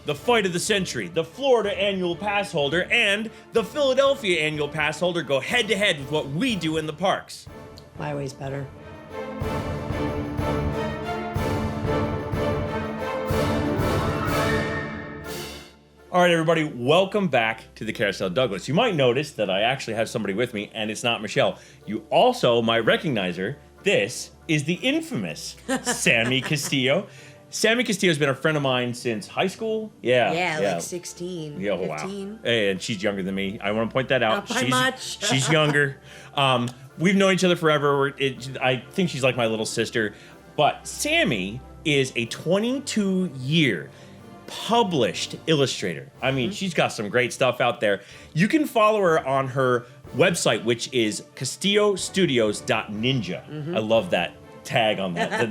the fight of the century, the Florida annual pass holder, and the Philadelphia annual pass holder go head-to-head with what we do in the parks. My way's better. All right, everybody, welcome back to the Carousel Douglas. You might notice that I actually have somebody with me, and it's not Michelle. You also might recognize her. This is the infamous Sammy Castillo. Sammy Castillo has been a friend of mine since high school. Yeah, like 16, yeah, 15. Wow. And she's younger than me. I want to point that out. Not by much. She's younger. We've known each other forever. I think she's like my little sister. But Sammy is a 22-year published illustrator. I mean, she's got some great stuff out there. You can follow her on her website, which is castillostudios.ninja. I love that tag on that, the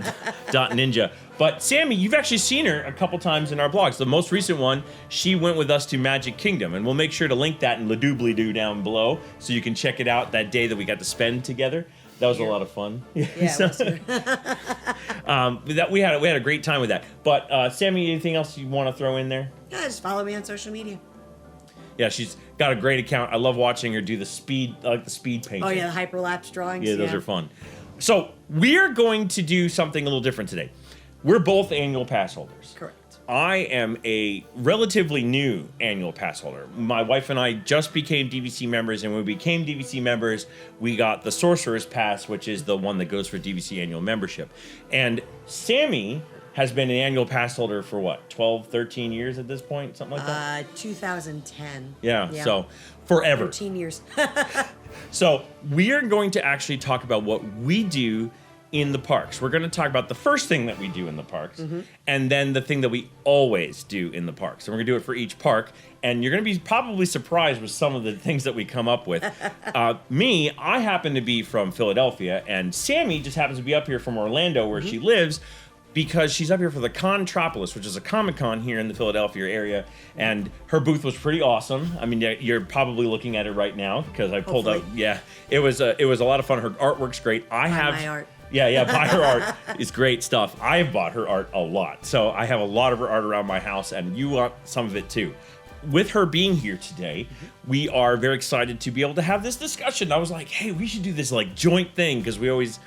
.ninja. But Sammy, you've actually seen her a couple times in our blogs. The most recent one, she went with us to Magic Kingdom, and we'll make sure to link that in the doobly-doo down below so you can check it out that day that we got to spend together. That was a lot of fun. Yeah, so, we had a great time with that. But Sammy, anything else you want to throw in there? Yeah, just follow me on social media. Yeah, she's got a great account. I love watching her do the speed painting. Oh yeah, the hyperlapse drawings. Yeah, those are fun. So we're going to do something a little different today. We're both annual pass holders. Correct. I am a relatively new annual pass holder. My wife and I just became DVC members, and when we became DVC members, we got the Sorcerer's Pass, which is the one that goes for DVC annual membership. And Sammy has been an annual pass holder for what, 12, 13 years at this point? Something like that? 2010. Yeah, so forever. 13 years. So we are going to actually talk about what we do in the parks. We're going to talk about the first thing that we do in the parks, and then the thing that we always do in the parks. And we're going to do it for each park, and you're going to be probably surprised with some of the things that we come up with. I happen to be from Philadelphia, and Sammy just happens to be up here from Orlando, where she lives, because she's up here for the Contropolis, which is a ComicCon here in the Philadelphia area, and her booth was pretty awesome. I mean, you're probably looking at it right now because I pulled up. Yeah, it was a lot of fun. Her artwork's great. I have my art. Yeah, buy her art. It's great stuff. I have bought her art a lot, so I have a lot of her art around my house, and you want some of it too. With her being here today, we are very excited to be able to have this discussion. I was like, hey, we should do this like joint thing because we always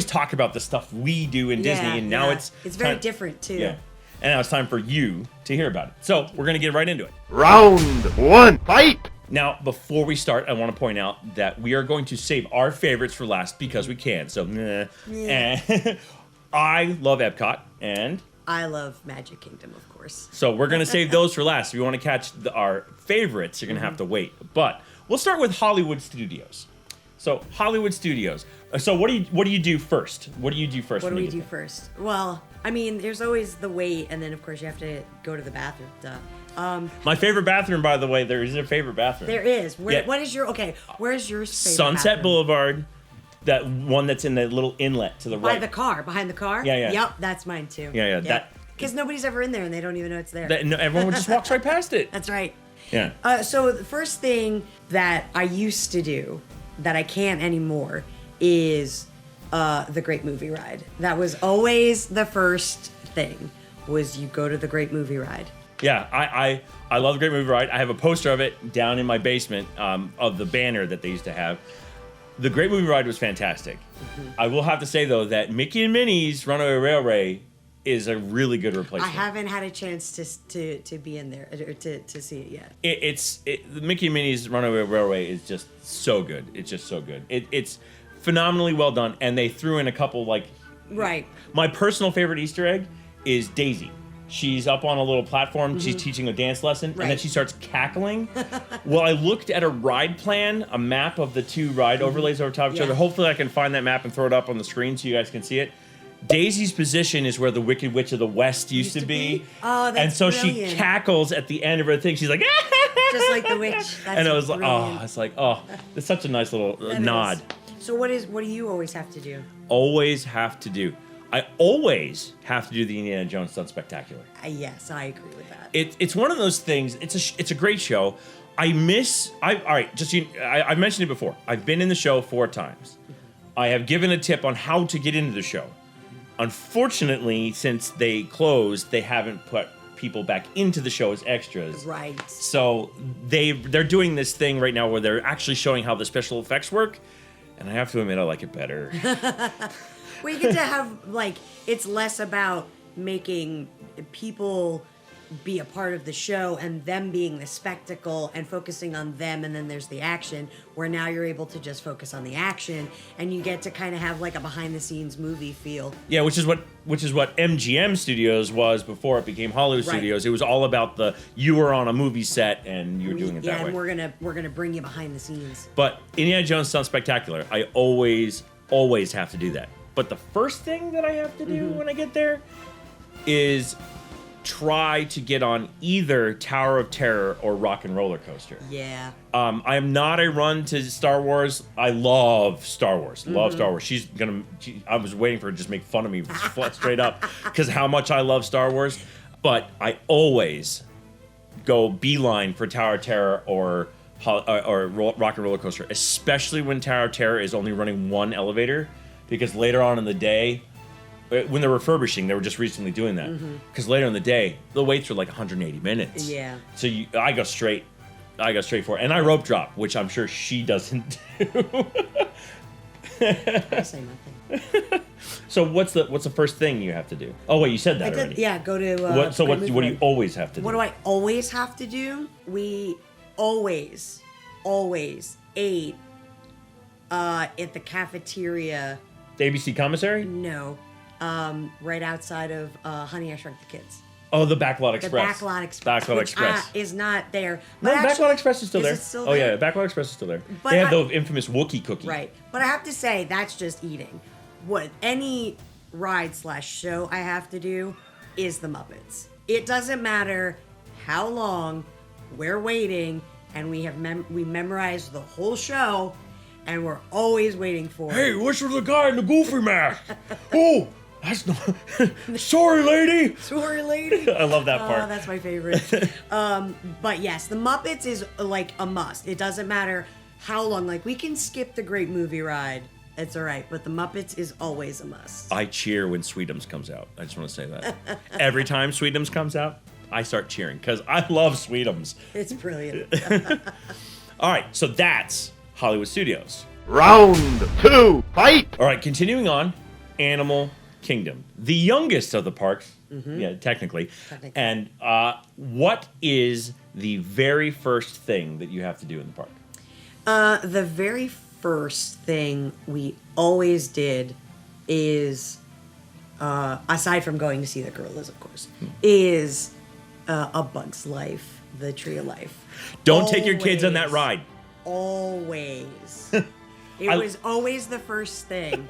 talk about the stuff we do in Disney, and now it's very different too. Yeah, and now it's time for you to hear about it. So we're gonna get right into it. Round one, fight! Now, before we start, I want to point out that we are going to save our favorites for last because we can. So, And I love Epcot, and I love Magic Kingdom, of course. So we're going to save those for last. If you want to catch our favorites, you're going to have to wait. But we'll start with Hollywood Studios. So Hollywood Studios. So what do you do first? What do you do first? What do we do first? Well, I mean, there's always the wait, and then of course you have to go to the bathroom. Duh. My favorite bathroom, by the way, there is a favorite bathroom. There is. What is your where's your favorite Sunset bathroom? Boulevard, that one that's in the little inlet to the right. Behind the car? Yeah. Yep, that's mine too. Yeah. That because nobody's ever in there and they don't even know it's there. No, everyone just walks right past it. That's right. Yeah. So the first thing that I used to do that I can't anymore is the Great Movie Ride. That was always the first thing, was you go to the Great Movie Ride. Yeah, I love the Great Movie Ride. I have a poster of it down in my basement of the banner that they used to have. The Great Movie Ride was fantastic. I will have to say, though, that Mickey and Minnie's Runaway Railway is a really good replacement. I haven't had a chance to be in there, or to see it yet. The Mickey and Minnie's Runaway Railway is just so good. It's just so good. It's phenomenally well done, and they threw in a couple, Right. My personal favorite Easter egg is Daisy. She's up on a little platform. She's teaching a dance lesson, and then she starts cackling. Well, I looked at a ride plan, a map of the two ride overlays over top of each other. Hopefully I can find that map and throw it up on the screen so you guys can see it. Daisy's position is where the Wicked Witch of the West used to be. Oh, that's And so brilliant. she cackles at the end of her thing. She's like, just like the witch. That's and I was brilliant. it's such a nice little nod. So what do you always have to do? Always have to do. I always have to do the Indiana Jones Stunt Spectacular. Yes, I agree with that. It's one of those things. It's a great show. I've mentioned it before. I've been in the show 4 times. I have given a tip on how to get into the show. Unfortunately, since they closed, they haven't put people back into the show as extras. Right. So they're doing this thing right now where they're actually showing how the special effects work, and I have to admit I like it better. We get to have, like, it's less about making people be a part of the show and them being the spectacle and focusing on them, and then there's the action, where now you're able to just focus on the action and you get to kind of have like a behind the scenes movie feel. Yeah, which is what MGM Studios was before it became Hollywood Right. Studios. It was all about you were on a movie set and you were doing it that way. And we're gonna bring you behind the scenes. But Indiana Jones Stunt Spectacular, I always have to do that. But the first thing that I have to do when I get there is try to get on either Tower of Terror or Rock and Roller Coaster. Yeah. I am not a run to Star Wars. I love Star Wars. Love Star Wars. I was waiting for her to just make fun of me straight up because how much I love Star Wars. But I always go beeline for Tower of Terror or Rock and Roller Coaster, especially when Tower of Terror is only running one elevator, because later on in the day, when they're refurbishing, they were just recently doing that. Because later in the day, the waits were like 180 minutes. Yeah. So I go straight for it. And I rope drop, which I'm sure she doesn't do. I say nothing. So what's the first thing you have to do? Oh wait, you said that already. Yeah, go to. What do you always have to do? What do I always have to do? We always ate at the cafeteria. The ABC commissary? No. Right outside of Honey, I Shrunk the Kids. Oh, the Backlot Express. The Backlot Express. Backlot which, Express. Is not there. No, But actually, Backlot Express is still there. It still Oh there? yeah, Backlot Express is still there. But They have the infamous Wookiee cookie. Right. But I have to say, that's just eating. What any ride/show I have to do is the Muppets. It doesn't matter how long we're waiting, and we have we memorized the whole show, and we're always waiting for Hey, it. what's with the guy in the goofy mask? Oh, that's not. Sorry, lady. Sorry, lady. I love that part. Oh, that's my favorite. But yes, the Muppets is like a must. It doesn't matter how long. Like, we can skip the Great Movie Ride. It's all right. But the Muppets is always a must. I cheer when Sweetums comes out. I just want to say that. Every time Sweetums comes out, I start cheering because I love Sweetums. It's brilliant. All right, so that's Hollywood Studios. Round 2, fight! All right, continuing on, Animal Kingdom, the youngest of the parks. Yeah, technically. And what is the very first thing that you have to do in the park? The very first thing we always did is, aside from going to see the gorillas, of course, is A Bug's Life, the Tree of Life. Don't take your kids on that ride. Always. It was always the first thing.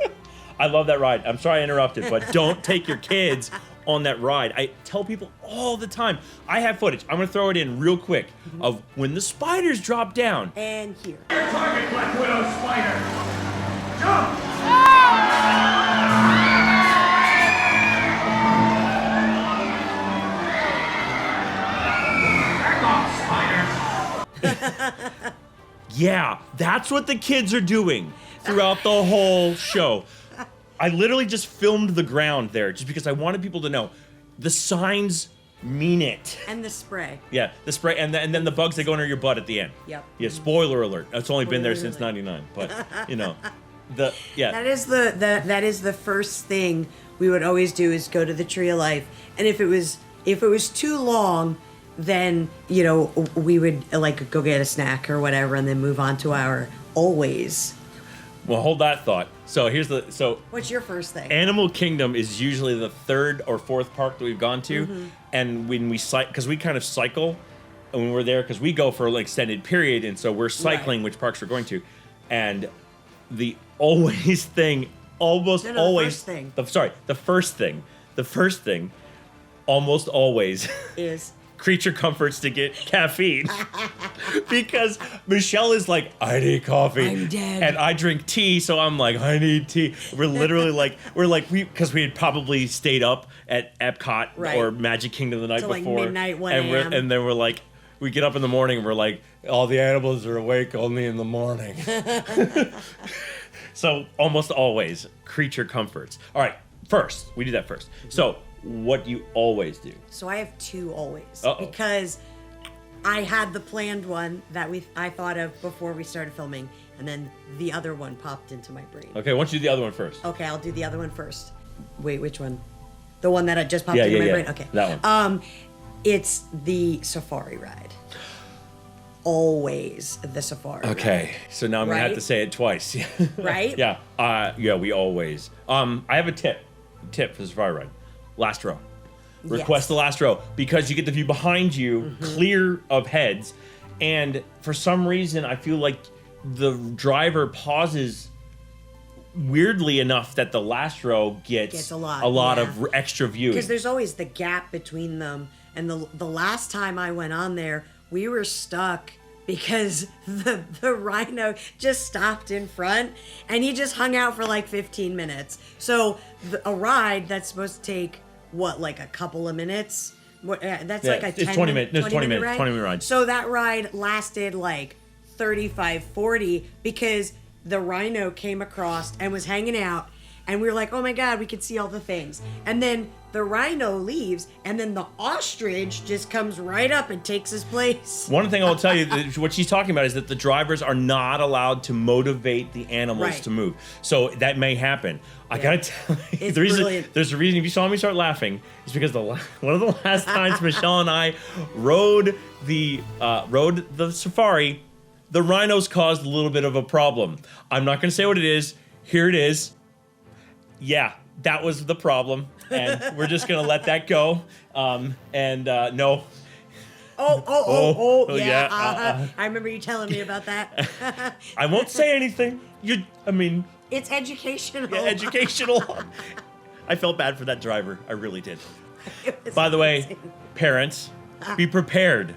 I love that ride. I'm sorry I interrupted, but don't take your kids on that ride. I tell people all the time. I have footage. I'm going to throw it in real quick of when the spiders drop down. And here. Target Black Widow spider! Jump! Back off, spiders! Yeah, that's what the kids are doing throughout the whole show. I literally just filmed the ground there just because I wanted people to know the signs mean it. And the spray. Yeah, the spray and then the bugs that go under your butt at the end. Yep. Yeah, spoiler alert. It's only been there Spoiler since alert. '99, but That is the first thing we would always do is go to the Tree of Life. And if it was too long, then we would like go get a snack or whatever and then move on to our always. Well, hold that thought. So What's your first thing? Animal Kingdom is usually the third or fourth park that we've gone to, and when we because we kind of cycle when we're there because we go for an extended period, and so we're cycling which parks we're going to, and the always thing, almost the always first thing. the first thing, almost always Is Creature Comforts to get caffeine. Because Michelle is like, I need coffee. I'm dead. And I drink tea, so I'm like, I need tea. We're literally because we had probably stayed up at Epcot Right. or Magic Kingdom the night Till, like, before. midnight, 1 and a.m. and then we're like, we get up in the morning and we're like, all the animals are awake only in the morning. So almost always Creature Comforts. All right, first, we do that first. So what you always do. So I have two always. Uh-oh. Because I had the planned one that I thought of before we started filming, and then the other one popped into my brain. Okay, why don't you do the other one first? Okay, I'll do the other one first. Wait, which one? The one that I just popped into my brain? Okay. That one. It's the safari ride. Always the safari ride. Okay, so now I'm gonna have Right? to say it twice. Right? Yeah. Yeah, we always. I have a tip for the safari ride. Last row. Request Yes. the last row because you get the view behind you, clear of heads, and for some reason I feel like the driver pauses weirdly enough that the last row gets a lot, yeah. of extra viewing. Because there's always the gap between them. And the last time I went on there, we were stuck because the Rhino just stopped in front and he just hung out for like 15 minutes. So a ride that's supposed to take, what, like a couple of minutes? That's Yeah, like a it's 10 20 minute, minutes. No, 20 minutes. ride? 20 minute ride. So that ride lasted like 35, 40 because the Rhino came across and was hanging out. And we were like, oh my God, we could see all the things. And then the Rhino leaves, and then the ostrich just comes right up and takes his place. One thing I will tell you, what she's talking about is that the drivers are not allowed to motivate the animals Right. to move. So that may happen. I gotta tell you, It's the reason, brilliant. there's a reason if you saw me start laughing is because one of the last times Michelle and I rode the safari, the rhinos caused a little bit of a problem. I'm not gonna say what it is. Here it is. Yeah, that was the problem, and we're just gonna let that go. No. Oh, yeah, yeah. I remember you telling me about that. I won't say anything. It's educational. Yeah, educational. I felt bad for that driver. I really did. It was By the way, amazing. parents, be prepared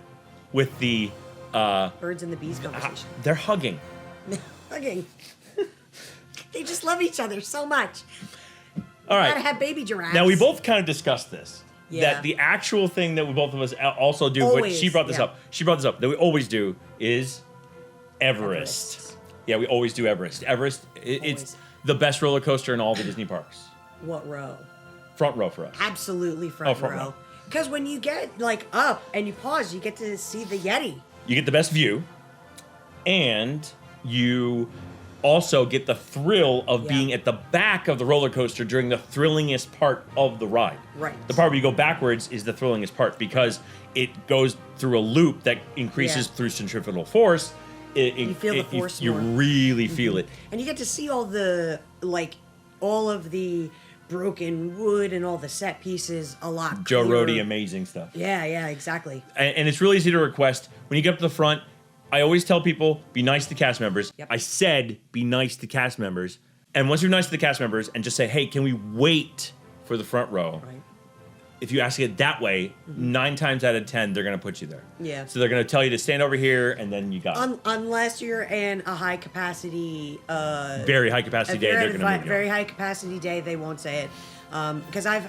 with the. Birds and the bees conversation. They're hugging. Hugging. They just love each other so much. All Gotta right. have baby giraffes. Now we both kind of discussed this. Yeah. That the actual thing that we both of us also do, but Always, she brought this yeah. up. She brought this up that we always do is Everest. Everest. Yeah, we always do Everest. Everest, it's Always. the best roller coaster in all the Disney parks. What row? Front row for us. Absolutely front, front row. row. Because when you get like up and you pause, you get to see the Yeti. You get the best view, and you also get the thrill of Yeah. being at the back of the roller coaster during the thrillingest part of the ride. Right. The part where you go backwards is the thrillingest part because it goes through a loop that increases Yeah. through centrifugal force. You feel the force You more. really feel it. And you get to see all all of the broken wood and all the set pieces a lot Joe clearer. Rohde, amazing stuff. Yeah, exactly. And it's really easy to request. When you get up to the front, I always tell people, be nice to cast members. Yep. I said, be nice to cast members. And once you're nice to the cast members and just say, hey, can we wait for the front row? Right. If you ask it that way, 9 times out of 10, they're going to put you there. Yeah. So they're going to tell you to stand over here, and then you got it. Unless you're in a high capacity Very high capacity day, they're going to move you. very high capacity day, they won't say it. Because I've,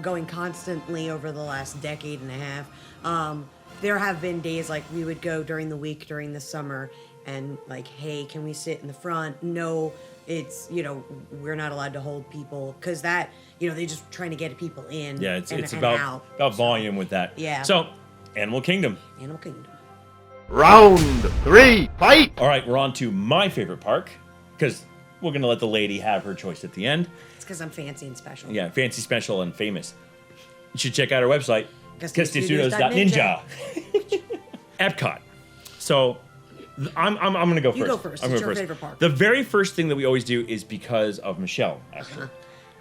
going constantly over the last decade and a half, there have been days like we would go during the week, during the summer, and like, hey, can we sit in the front? No, it's, we're not allowed to hold people because that, they're just trying to get people in. Yeah, it's and about out. volume with that. Yeah. So, Animal Kingdom. Animal Kingdom. Round 3, fight! All right, we're on to my favorite park because we're going to let the lady have her choice at the end. It's because I'm fancy and special. Yeah, fancy, special, and famous. You should check out our website, Castistudios.ninja. Epcot. So I'm going to go first. You go first. I'm It's going your first. favorite park. The very first thing that we always do is because of Michelle, actually.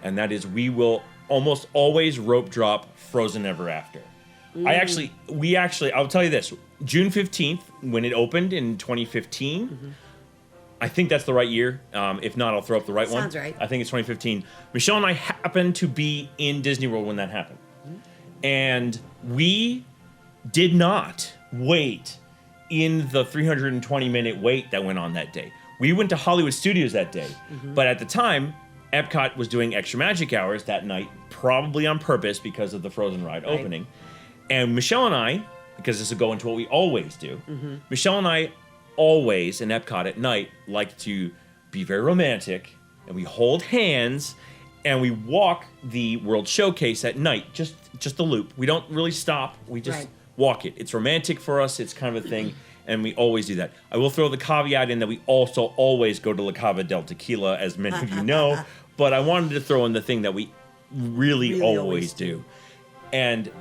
And that is we will almost always rope drop Frozen Ever After. I'll tell you this. June 15th, when it opened in 2015, I think that's the right year. If not, I'll throw up the right one. Sounds right. I think it's 2015. Michelle and I happened to be in Disney World when that happened. And we did not wait in the 320-minute wait that went on that day. We went to Hollywood Studios that day. But at the time, Epcot was doing extra magic hours that night, probably on purpose because of the Frozen ride Right. opening. And Michelle and I, because this will go into what we always do, Michelle and I always in Epcot at night like to be very romantic, and we hold hands and we walk the World Showcase at night, just the loop. We don't really stop. We just walk it. It's romantic for us. It's kind of a thing, and we always do that. I will throw the caveat in that we also always go to La Cava del Tequila, as many of you know, but I wanted to throw in the thing that we really always do. And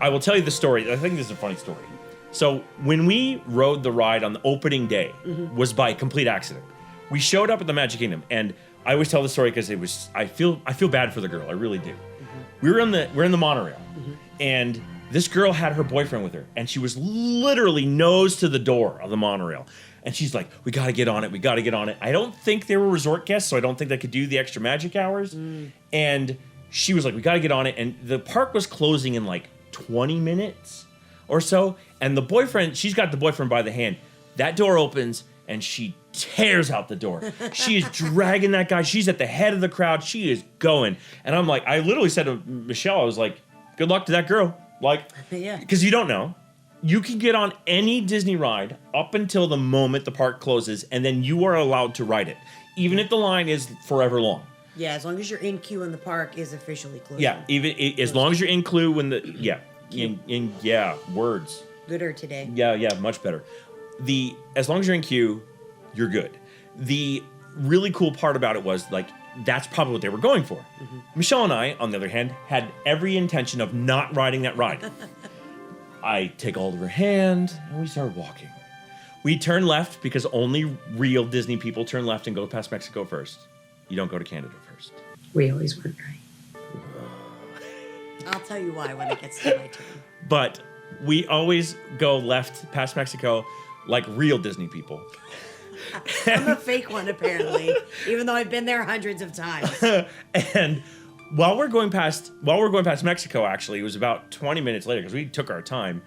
I will tell you the story. I think this is a funny story. So when we rode the ride on the opening day was by complete accident. We showed up at the Magic Kingdom, and I always tell the story because it was. I feel bad for the girl. I really do. We're in the monorail, and this girl had her boyfriend with her, and she was literally nose to the door of the monorail, and she's like, "We got to get on it. We got to get on it." I don't think they were resort guests, so I don't think they could do the extra magic hours. And she was like, "We got to get on it," and the park was closing in like 20 minutes or so, and the boyfriend, she's got the boyfriend by the hand. That door opens, and she tears out the door. She is dragging that guy. She's at the head of the crowd. She is going. And I'm like, I literally said to Michelle, I was like, good luck to that girl. Like, because you don't know. You can get on any Disney ride up until the moment the park closes, and then you are allowed to ride it, even if the line is forever long. Yeah, as long as you're in queue and the park is officially closed. Yeah, as long as you're in queue when the, words. Gooder today. Yeah, much better. As long as you're in queue, you're good. The really cool part about it was, like, that's probably what they were going for. Michelle and I, on the other hand, had every intention of not riding that ride. I take hold of her hand, and we started walking. We turn left because only real Disney people turn left and go past Mexico first. You don't go to Canada first. We always went right. I'll tell you why when it gets to my turn. But we always go left past Mexico like real Disney people. I'm a fake one, apparently, even though I've been there hundreds of times. And while we're going past Mexico, actually, it was about 20 minutes later because we took our time.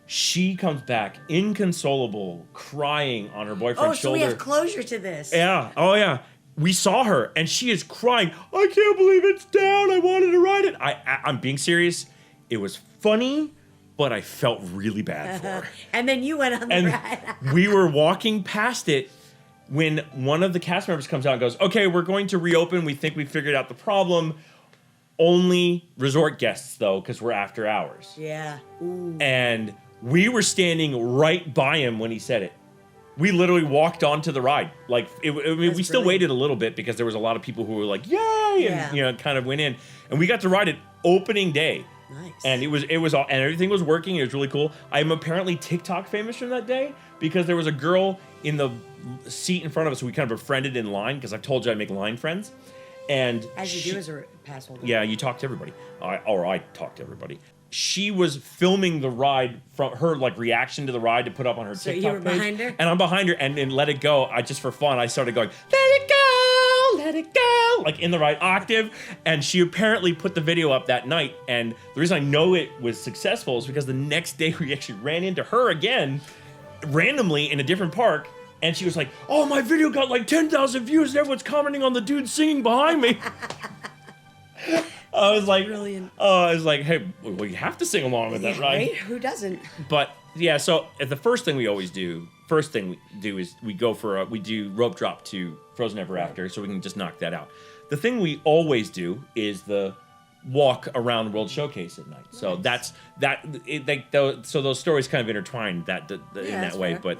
She comes back inconsolable, crying on her boyfriend's shoulder. Oh, so we have closure to this. Yeah. Oh, yeah. We saw her, and she is crying. I can't believe it's down. I wanted to ride it. I'm being serious. It was funny, but I felt really bad for her. And then you went on the ride. We were walking past it when one of the cast members comes out and goes, okay, we're going to reopen. We think we figured out the problem. Only resort guests, though, because we're after hours. Yeah. Ooh. And we were standing right by him when he said it. We literally walked onto the ride. Like, we still waited a little bit because there was a lot of people who were like, yay! And, kind of went in. And we got to ride it opening day. Nice. And it was all, and everything was working. It was really cool. I'm apparently TikTok famous from that day because there was a girl in the seat in front of us who we kind of befriended in line because I've told you I make line friends. And as you do as a pass holder. Yeah, you talk to everybody. I talk to everybody. She was filming the ride from her reaction to the ride to put up on her TikTok page. So you were behind her? And I'm behind her and let it go. Just for fun, I started going, let it go, like in the right octave. And she apparently put the video up that night. And the reason I know it was successful is because the next day we actually ran into her again, randomly in a different park. And she was like, oh, my video got like 10,000 views and everyone's commenting on the dude singing behind me. I was like, brilliant. I was like, hey, well, you have to sing along with that, right? Who doesn't? But yeah, so the first thing we do is we do rope drop to Frozen Ever After, so we can just knock that out. The thing we always do is the walk around World Showcase at night. So that's so those stories kind of intertwine in that way. Fair. But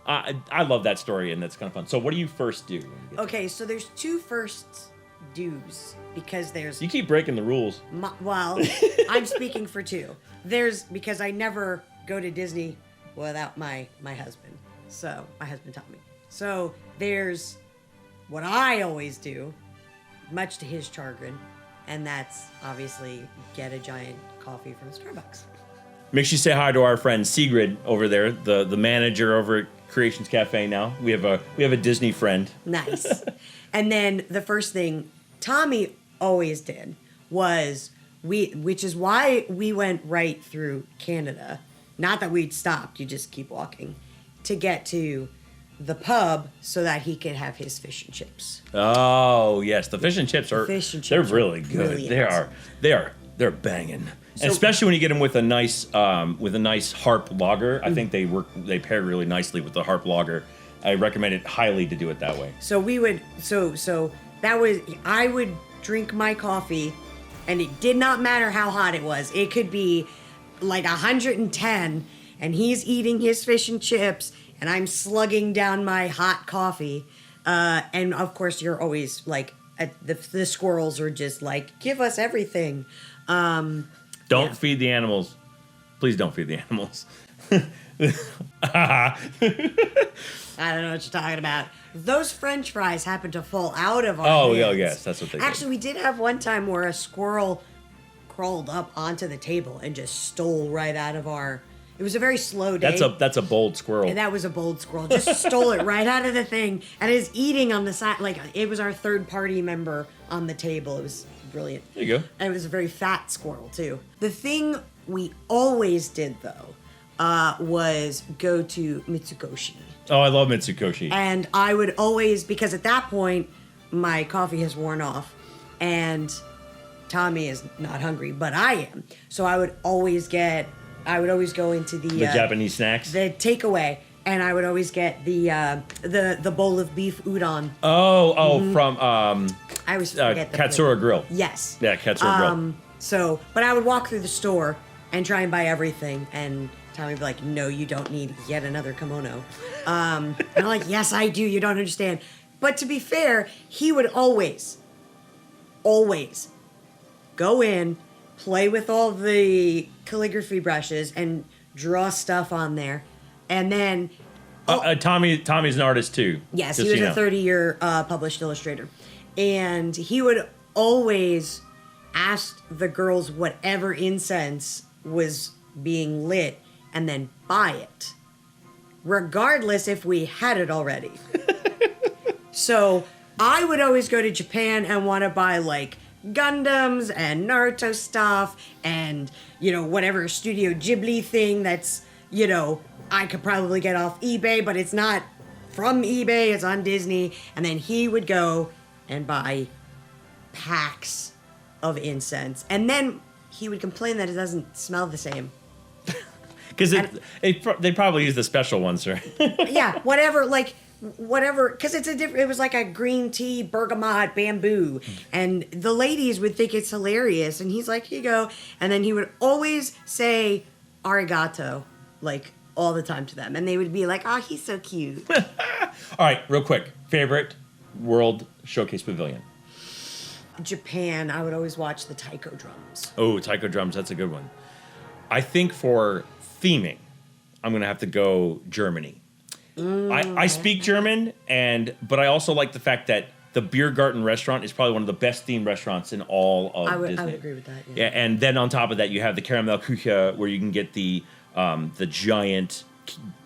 I love that story, and that's kind of fun. So what do you first do? Okay, so there's two firsts dues because there's... You keep breaking the rules. Well, I'm speaking for two. Because I never go to Disney without my husband. So, my husband taught me. So, there's what I always do, much to his chagrin, and that's obviously get a giant coffee from Starbucks. Make sure you say hi to our friend Sigrid over there, the manager over at Creations Cafe now. We have a Disney friend. Nice. And then the first thing Tommy always did was which is why we went right through Canada. Not that we'd stopped, you just keep walking to get to the pub so that he could have his fish and chips. Oh yes, the fish and chips are they're really good. Really awesome. They're banging. So, and especially when you get them with a nice harp lager. I think they pair really nicely with the harp lager. I recommend it highly to do it that way. So we would so that was I would drink my coffee, and it did not matter how hot it was. It could be like 110, and he's eating his fish and chips, and I'm slugging down my hot coffee. And of course, you're always like, the squirrels are just like, give us everything. Don't feed the animals. Please don't feed the animals. I don't know what you're talking about. Those French fries happened to fall out of our hands. Oh, yes, that's what they did. Actually, we did have one time where a squirrel crawled up onto the table and just stole right out of our... It was a very slow day. That's a bold squirrel. And that was a bold squirrel. Just stole it right out of the thing and is eating on the side. Like, it was our third party member on the table. It was brilliant. There you go. And it was a very fat squirrel, too. The thing we always did, though, was go to Mitsukoshi. Oh, I love Mitsukoshi. And I would always, because at that point, my coffee has worn off, and Tommy is not hungry, but I am. So I would always go into the Japanese snacks? the takeaway, and I would always get the bowl of beef udon. From I always forget the Katsura flavor. Grill. Yes. Yeah, Katsura Grill. So, but I would walk through the store and try and buy everything, and Tommy would be like, no, you don't need yet another kimono. And I'm like, yes, I do, you don't understand. But to be fair, he would always go in, play with all the calligraphy brushes, and draw stuff on there. And then... Tommy's an artist, too. Yes, just he was so you a know. 30-year published illustrator. And he would always ask the girls whatever incense was being lit and then buy it, regardless if we had it already. So I would always go to Japan and want to buy, like, Gundams and Naruto stuff and, whatever Studio Ghibli thing that's, I could probably get off eBay, but it's not from eBay, it's on Disney. And then he would go and buy packs of incense. And then he would complain that it doesn't smell the same. Because they probably use the special ones, right? Yeah, whatever, because it was like a green tea, bergamot, bamboo. And the ladies would think it's hilarious. And he's like, here you go. And then he would always say arigato, like, all the time to them. And they would be like, oh, he's so cute. All right, real quick. Favorite World Showcase Pavilion? Japan, I would always watch the taiko drums. Oh, taiko drums, that's a good one. I think for theming, I'm going to have to go Germany. I speak German, but I also like the fact that the Biergarten restaurant is probably one of the best themed restaurants in all of Disney. I would agree with that, Yeah, and then on top of that, you have the Caramel Küche, where you can get the giant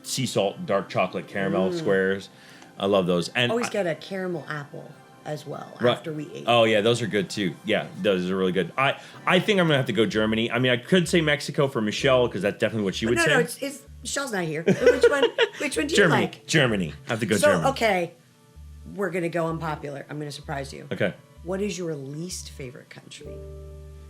sea salt dark chocolate caramel squares. I love those. And always get a caramel apple as well after we ate. Oh yeah, those are good too. Yeah, those are really good. I think I'm gonna have to go Germany. I mean, I could say Mexico for Michelle because that's definitely what she would say. No, it's Michelle's not here. Which one do you like? Germany. I have to go So Germany. okay, we're gonna go unpopular. I'm gonna surprise you. Okay. What is your least favorite country?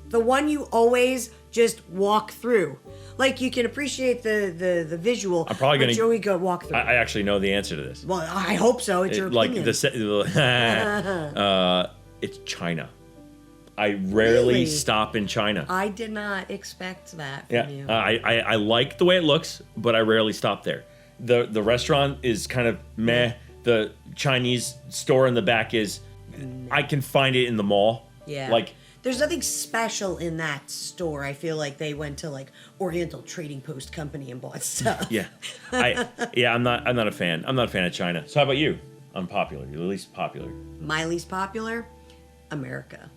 The one you always just walk through. Like, you can appreciate the visual, I'm probably gonna but you always go walk through. I actually know the answer to this. Well, I hope so. It's your opinion. It's China. I rarely Really? stop in China. I did not expect that from Yeah, you. I like the way it looks, but I rarely stop there. The restaurant is kind of meh. The Chinese store in the back is, I can find it in the mall. Yeah. Like, there's nothing special in that store. I feel like they went to like Oriental Trading Post Company and bought stuff. yeah, I'm not a fan. I'm not a fan of China. So how about you? Unpopular. You're the least popular. My least popular, America.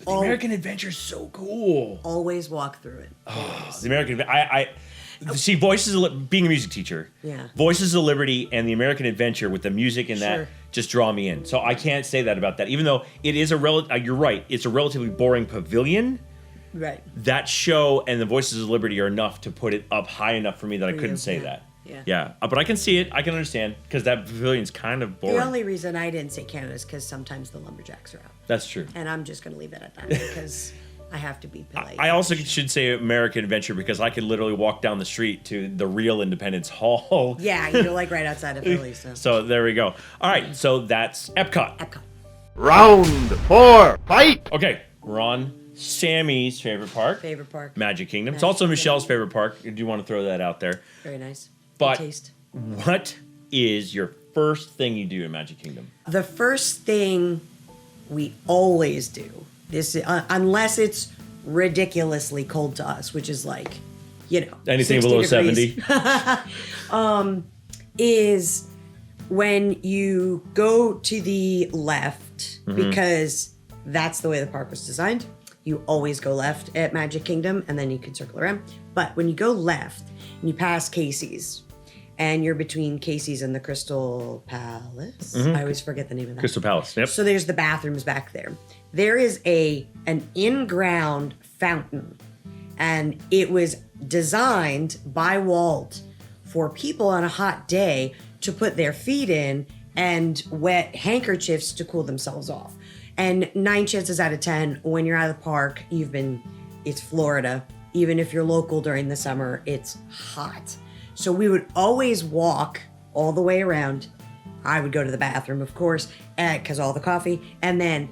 The American Adventure is so cool. Always walk through it. The American, see, being a music teacher, Yeah. Voices of Liberty and the American Adventure with the music and that Sure. just draw me in. So I can't say that about that, even though it is you're right, it's a relatively boring pavilion. Right. That show and the Voices of Liberty are enough to put it up high enough for me that I couldn't say yeah. that. Yeah. But I can see it. I can understand because that pavilion's kind of boring. The only reason I didn't say Canada is because sometimes the lumberjacks are out. That's true. And I'm just going to leave it at that because I have to be polite. I also should say American Adventure because I could literally walk down the street to the real Independence Hall. Yeah, you're like right outside of Philly. So So there we go. All right, so that's Epcot. Epcot. Round 4, fight! Okay, we're on Sammy's favorite park. Favorite park. Magic Kingdom. It's Magic also Kingdom. Michelle's favorite park. I do want to throw that out there. Very nice. But Good taste. what is your first thing you do in Magic Kingdom? The first thing we always do, this unless it's ridiculously cold to us, which is like, Anything 60 below degrees, 70? is when you go to the left, because that's the way the park was designed. You always go left at Magic Kingdom, and then you can circle around. But when you go left and you pass Casey's, and you're between Casey's and the Crystal Palace, I always forget the name of that. Crystal Palace, yep. So there's the bathrooms back there. There is an in-ground fountain, and it was designed by Walt for people on a hot day to put their feet in and wet handkerchiefs to cool themselves off. And 9 chances out of 10, when you're out of the park, it's Florida. Even if you're local during the summer, it's hot. So we would always walk all the way around. I would go to the bathroom, of course, because all the coffee. And then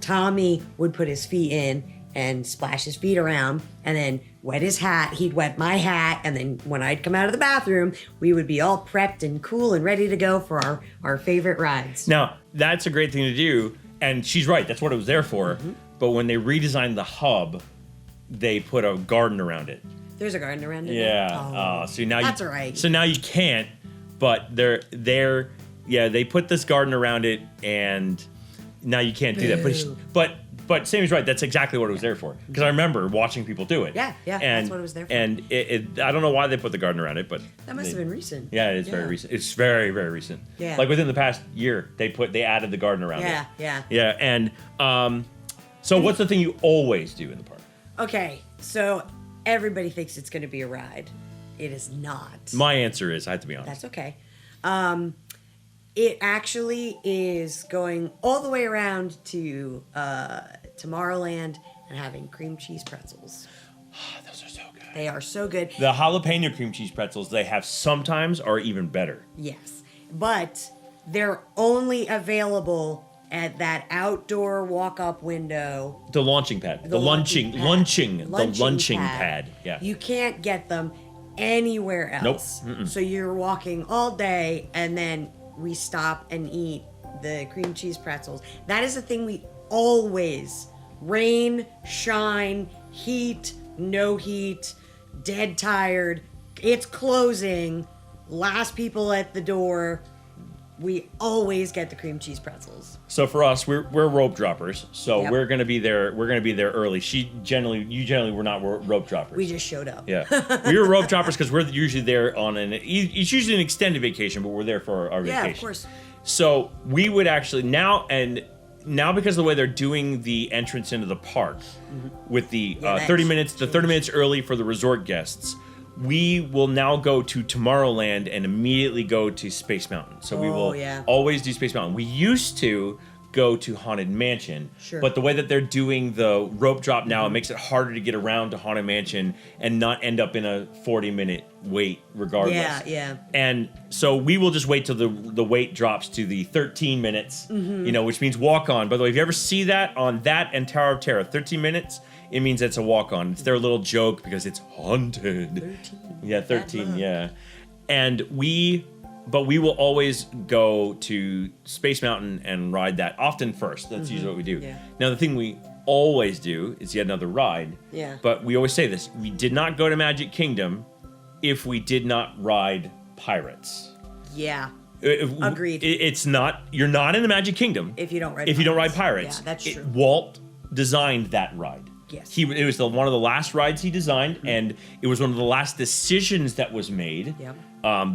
Tommy would put his feet in and splash his feet around and then wet his hat. He'd wet my hat. And then when I'd come out of the bathroom, we would be all prepped and cool and ready to go for our favorite rides. Now, that's a great thing to do. And she's right. That's what it was there for. But when they redesigned the hub, they put a garden around it. There's a garden around it. Yeah. So now that's all right. So now you can't. But they put this garden around it, and now you can't do that. But Sammy's right. That's exactly what it was there for. Because I remember watching people do it. Yeah. And, that's what it was there for. And I don't know why they put the garden around it, but that must have been recent. Yeah, it's very recent. It's very, very recent. Yeah. Like within the past year, they added the garden around it. Yeah. Yeah. And so what's the thing you always do in the park? Okay, so everybody thinks it's going to be a ride. It is not. My answer is, I have to be honest. That's okay. It actually is going all the way around to Tomorrowland and having cream cheese pretzels. Those are so good. They are so good. The jalapeno cream cheese pretzels they have sometimes are even better. Yes, but they're only available at that outdoor walk-up window. The launching pad. The lunching pad. Yeah. You can't get them anywhere else. Nope. So you're walking all day, and then we stop and eat the cream cheese pretzels. That is the thing we always, rain, shine, heat, no heat, dead tired, it's closing, last people at the door, we always get the cream cheese pretzels. So for us, we're rope droppers. So Yep. we're gonna be there. We're gonna be there early. You generally were not rope droppers. We just showed up. Yeah, we were rope droppers because we're usually there on it's usually an extended vacation, but we're there for our vacation. Yeah, of course. So we would actually now because of the way they're doing the entrance into the park with the 30 minutes early for the resort guests. We will now go to Tomorrowland and immediately go to Space Mountain. So we will always do Space Mountain. We used to go to Haunted Mansion, but the way that they're doing the rope drop now, it makes it harder to get around to Haunted Mansion and not end up in a 40-minute wait regardless. Yeah. And so we will just wait till the wait drops to the 13 minutes, which means walk on. By the way, if you ever see that on that and Tower of Terror, 13 minutes, it means it's a walk-on. It's their little joke because it's haunted. 13. Yeah, 13, yeah. And we will always go to Space Mountain and ride that often first. That's usually what we do. Yeah. Now, the thing we always do is yet another ride. Yeah. But we always say this. We did not go to Magic Kingdom if we did not ride Pirates. Yeah. Agreed. It's not, you're not in the Magic Kingdom If you don't ride you don't ride Pirates. Yeah, that's true. Walt designed that ride. Yes. It was one of the last rides he designed, and it was one of the last decisions that was made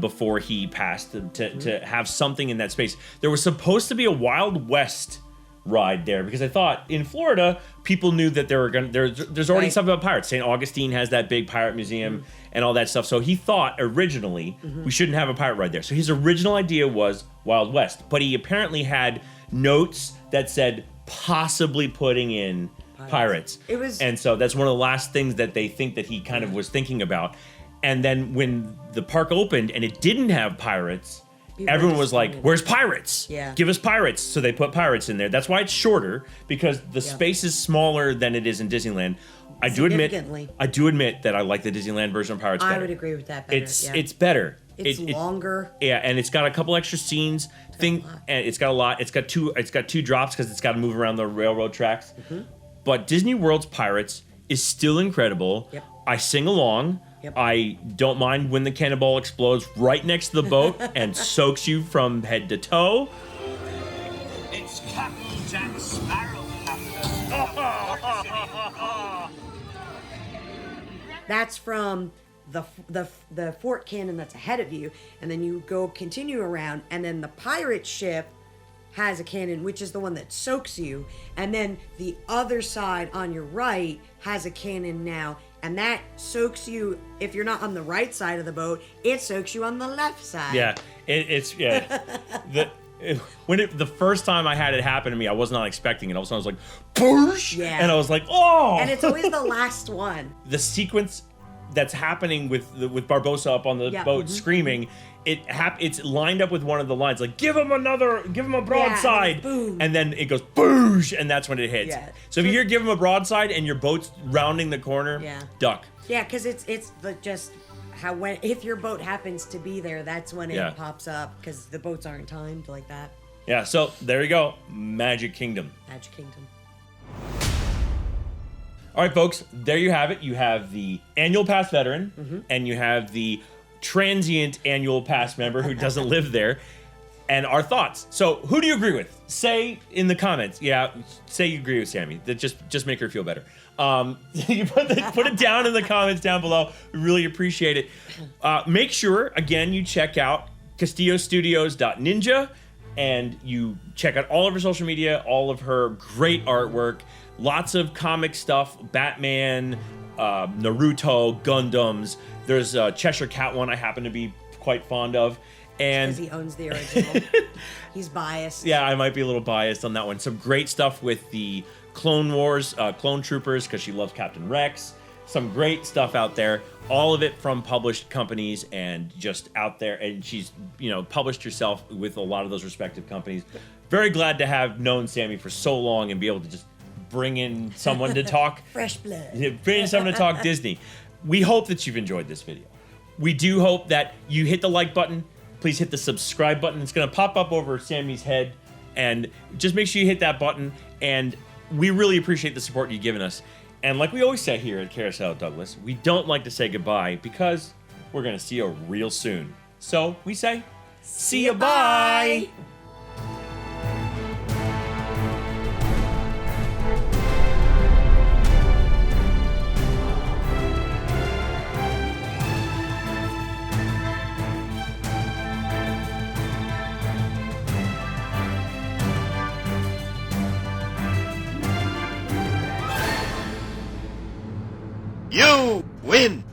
before he passed to have something in that space. There was supposed to be a Wild West ride there because I thought in Florida people knew that there's already something about pirates. St. Augustine has that big pirate museum and all that stuff. So he thought originally we shouldn't have a pirate ride there. So his original idea was Wild West, but he apparently had notes that said possibly putting in pirates. And so that's one of the last things that they think that he kind of was thinking about. And then when the park opened and it didn't have pirates, People are everyone was like, disappointed. "Where's pirates? Yeah. Give us pirates." So they put pirates in there. That's why it's shorter, because the space is smaller than it is in Disneyland. I do admit that I like the Disneyland version of Pirates better. I would agree with that better. It's better. It's longer. Yeah, and it's got a couple extra scenes. And it's got a lot. It's got two drops because it's got to move around the railroad tracks. But Disney World's Pirates is still incredible. Yep. I sing along. Yep. I don't mind when the cannonball explodes right next to the boat and soaks you from head to toe. It's Captain Jack Sparrow, Captain. That's from the fort cannon that's ahead of you, and then you continue around, and then the pirate ship has a cannon, which is the one that soaks you, and then the other side on your right has a cannon now, and that soaks you. If you're not on the right side of the boat, it soaks you on the left side. Yeah, the first time I had it happen to me, I was not expecting it. All of a sudden, I was like, "Boosh!" Yeah. And I was like, "Oh!" And it's always the last one. The sequence that's happening with Barbossa up on the boat screaming, it's lined up with one of the lines, like, give him a broadside, and then it goes boosh, and that's when it hits. Yeah. So if you hear give him a broadside and your boat's rounding the corner, duck. Yeah, because it's just how if your boat happens to be there, that's when it pops up, because the boats aren't timed like that. Yeah, so there you go, Magic Kingdom. Magic Kingdom. All right, folks, there you have it. You have the annual pass veteran, and you have the transient annual pass member who doesn't live there, and our thoughts. So who do you agree with? Say in the comments. Yeah, say you agree with Sammy. That just make her feel better. You put it down in the comments down below. We really appreciate it. Make sure, again, you check out CastilloStudios.ninja, and you check out all of her social media, all of her great artwork. Lots of comic stuff, Batman, Naruto, Gundams. There's a Cheshire Cat one I happen to be quite fond of. And because he owns the original. He's biased. Yeah, I might be a little biased on that one. Some great stuff with the Clone Wars, Clone Troopers, because she loves Captain Rex. Some great stuff out there. All of it from published companies and just out there. And she's, published herself with a lot of those respective companies. Very glad to have known Sammy for so long and be able to just bring in someone to talk fresh blood. Bring in someone to talk Disney. We hope that you've enjoyed this video. We do hope that you hit the like button. Please hit the subscribe button. It's going to pop up over Sammy's head, and just make sure you hit that button. And we really appreciate the support you've given us. And like we always say here at Carousel Douglas, we don't like to say goodbye because we're going to see you real soon. So we say, see ya, bye. You win!